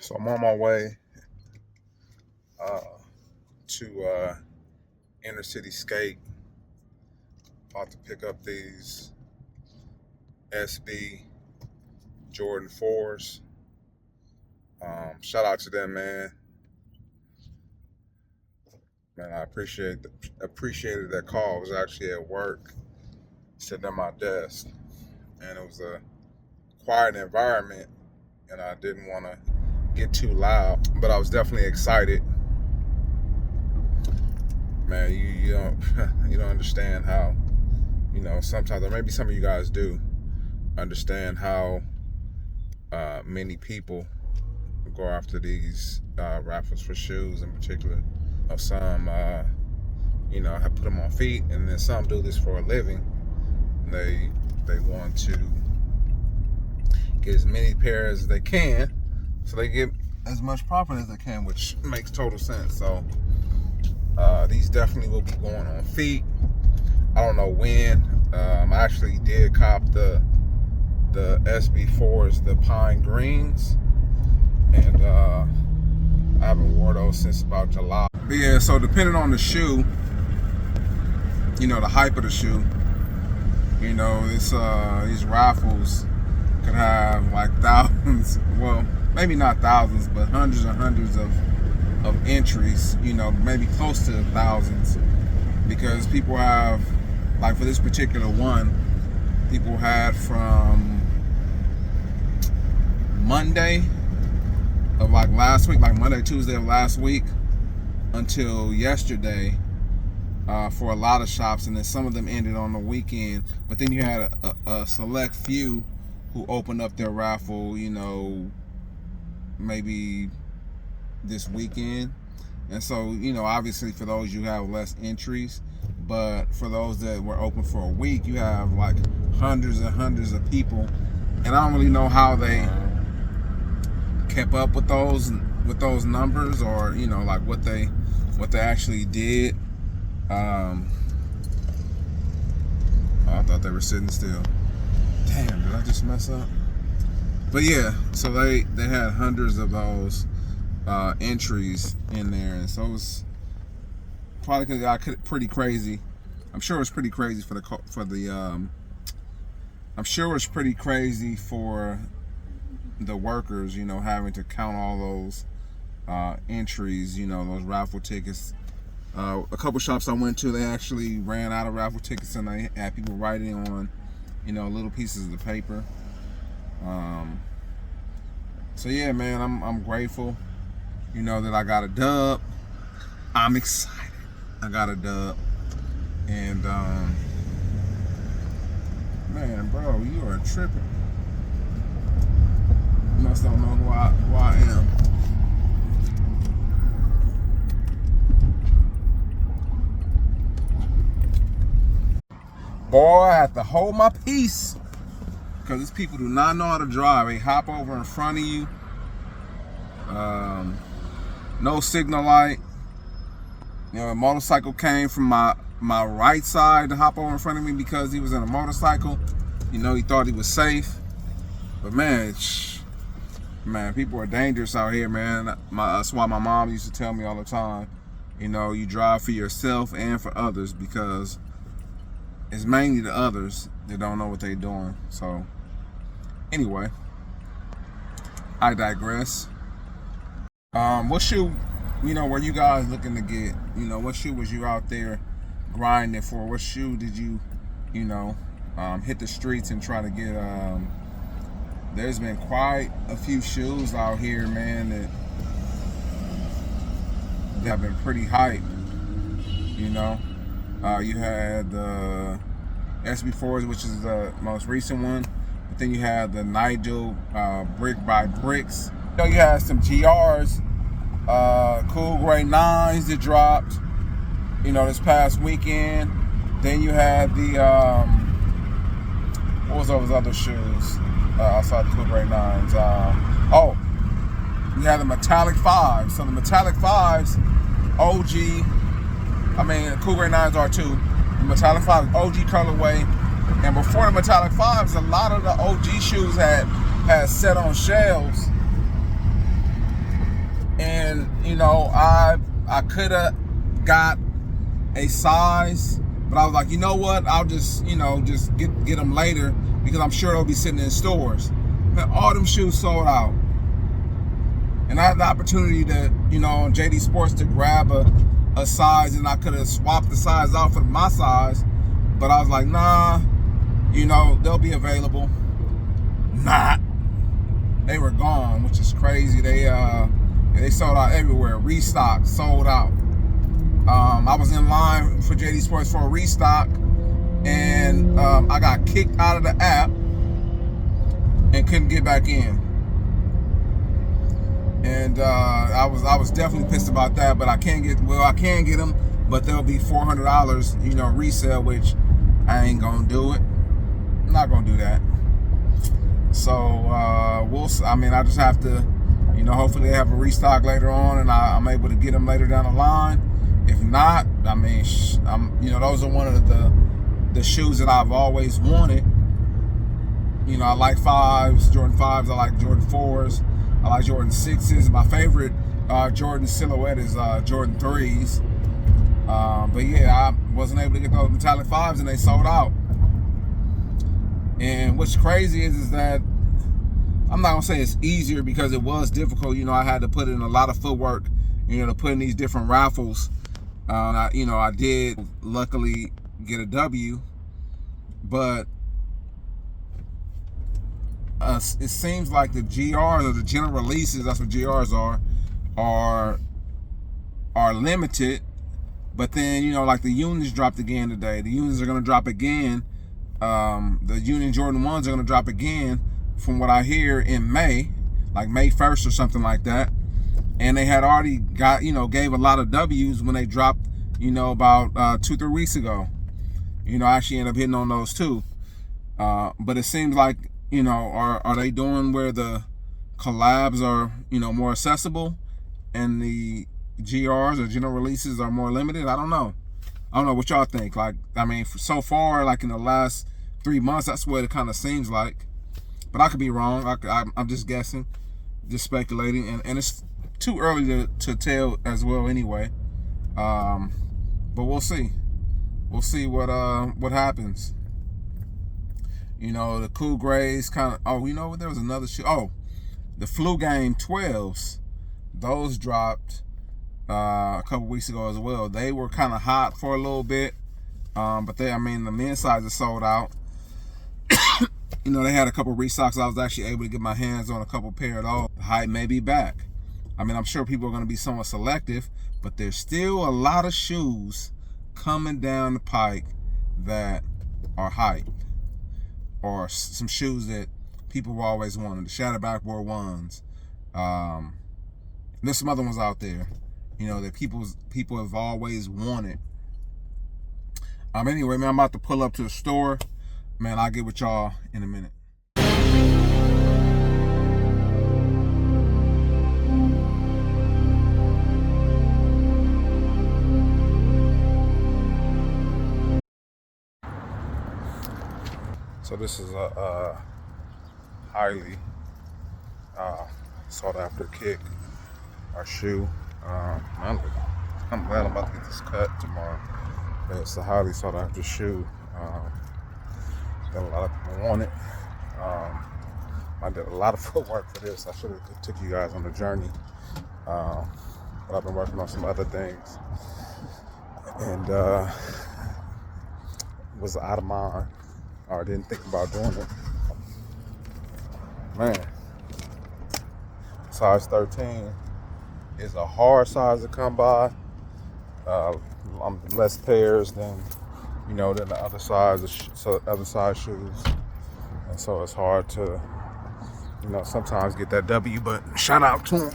So I'm on my way uh, to inner city skate. About to pick up these SB Jordan 4's. Shout out to them, man. Man, I appreciated that call. I was actually at work, sitting at my desk, and it was a quiet environment, and I didn't want to get too loud, but I was definitely excited. Man, you don't you don't understand how, sometimes, or maybe some of you guys do understand how many people go after these raffles for shoes in particular. Some have put them on feet, and then some do this for a living. They want to get as many pairs as they can, so they get as much profit as they can, which makes total sense. So these definitely will be going on feet. I don't know when. I actually did cop the SB4s, the pine greens, and I haven't worn those since about July. But yeah, so depending on the shoe, the hype of the shoe, these raffles can have like thousands, well, maybe not thousands, but hundreds and hundreds of entries, maybe close to thousands, because people have, like for this particular one, people had from Monday of like last week, like Monday, Tuesday of last week, until yesterday for a lot of shops, and then some of them ended on the weekend. But then you had a select few who opened up their raffle, maybe this weekend. And so, obviously for those you have less entries, but for those that were open for a week, you have like hundreds and hundreds of people. And I don't really know how they kept up with those numbers, or like what they actually did. I thought they were sitting still. Damn, did I just mess up? But yeah, so they had hundreds of those entries in there, and so it was probably pretty crazy. I'm sure it was pretty crazy I'm sure it was pretty crazy for the workers, having to count all those entries, those raffle tickets. A couple shops I went to, they actually ran out of raffle tickets, and they had people writing on, little pieces of paper. So yeah, man, I'm grateful, that I got a dub. I'm excited. I got a dub, and man, bro, you are tripping. You must don't know who I am. Boy, I have to hold my peace, because these people do not know how to drive. They hop over in front of you. No signal light. A motorcycle came from my right side to hop over in front of me because he was in a motorcycle. He thought he was safe. But man, people are dangerous out here, man. That's why my mom used to tell me all the time, you drive for yourself and for others, because it's mainly the others that don't know what they're doing. So anyway, I digress. What shoe, were you guys looking to get? What shoe was you out there grinding for? What shoe did you, hit the streets and try to get? There's been quite a few shoes out here, man, that have been pretty hype. You had the SB4s, which is the most recent one. But then you had the Nigel Brick by Bricks. You had some GRs, Cool Gray 9s that dropped, this past weekend. Then you had the, what was those other shoes outside the Cool Gray 9s? You had the Metallic 5s. So the Metallic 5s, OG, the Cool Gray 9s are too. The Metallic 5 OG colorway. And before the Metallic 5s, a lot of the OG shoes had set on shelves. And you know, I could have got a size, but I was like, you know what? I'll just just get them later because I'm sure they'll be sitting in stores. Man, all them shoes sold out, and I had the opportunity to on JD Sports to grab a size, and I could have swapped the size out for my size, but I was like, nah, they'll be available. Nah, they were gone, which is crazy. They sold out everywhere. Restock, sold out. I was in line for JD Sports for a restock, and I got kicked out of the app and couldn't get back in. And I was definitely pissed about that. But I can get them, but they'll be $400, resale, which I ain't gonna do it. I'm not gonna do that. So I just have to, hopefully they have a restock later on, and I'm able to get them later down the line. If not, those are one of the shoes that I've always wanted. I like 5s, Jordan 5s. I like Jordan 4s. I like Jordan 6s. My favorite Jordan silhouette is Jordan 3s. But yeah, I wasn't able to get those metallic 5s, and they sold out. And what's crazy is that I'm not gonna say it's easier, because it was difficult. I had to put in a lot of footwork, to put in these different raffles. I did luckily get a W, but it seems like the GRs, or the general releases, that's what GRs are limited. But then, like the Unions dropped again today. The Unions are gonna drop again. The Union Jordan 1s are gonna drop again, from what I hear, in May, like May 1st or something like that. And they had already got, gave a lot of W's when they dropped, about 2-3 weeks ago. I actually ended up hitting on those too. But it seems like, are they doing where the collabs are, more accessible, and the GRs or general releases are more limited? I don't know what y'all think. So far, like in the last 3 months, that's what it kind of seems like. But I could be wrong. I'm just guessing, just speculating, and it's too early to tell as well anyway. But we'll see. We'll see what happens. The Cool Grays kind of. There was another shoe. Oh, the Flu Game 12s. Those dropped a couple weeks ago as well. They were kind of hot for a little bit, but the men's sizes sold out. They had a couple restocks. I was actually able to get my hands on a couple pair of those. The hype may be back. I'm sure people are going to be somewhat selective, but there's still a lot of shoes coming down the pike that are hype, or some shoes that people have always wanted. The Shadow Backboard 1s. There's some other ones out there, that people have always wanted. Anyway, man, I'm about to pull up to the store. Man, I'll get with y'all in a minute. So this is a highly sought after kick or shoe. I'm glad I'm about to get this cut tomorrow. But it's a highly sought after shoe. That a lot of people want it. I did a lot of footwork for this. I should have took you guys on the journey. But I've been working on some other things, and was out of mind, or didn't think about doing it. Man, size 13 is a hard size to come by. I'm less pairs than than the other size shoes, and so it's hard to sometimes get that W. But shout out to them.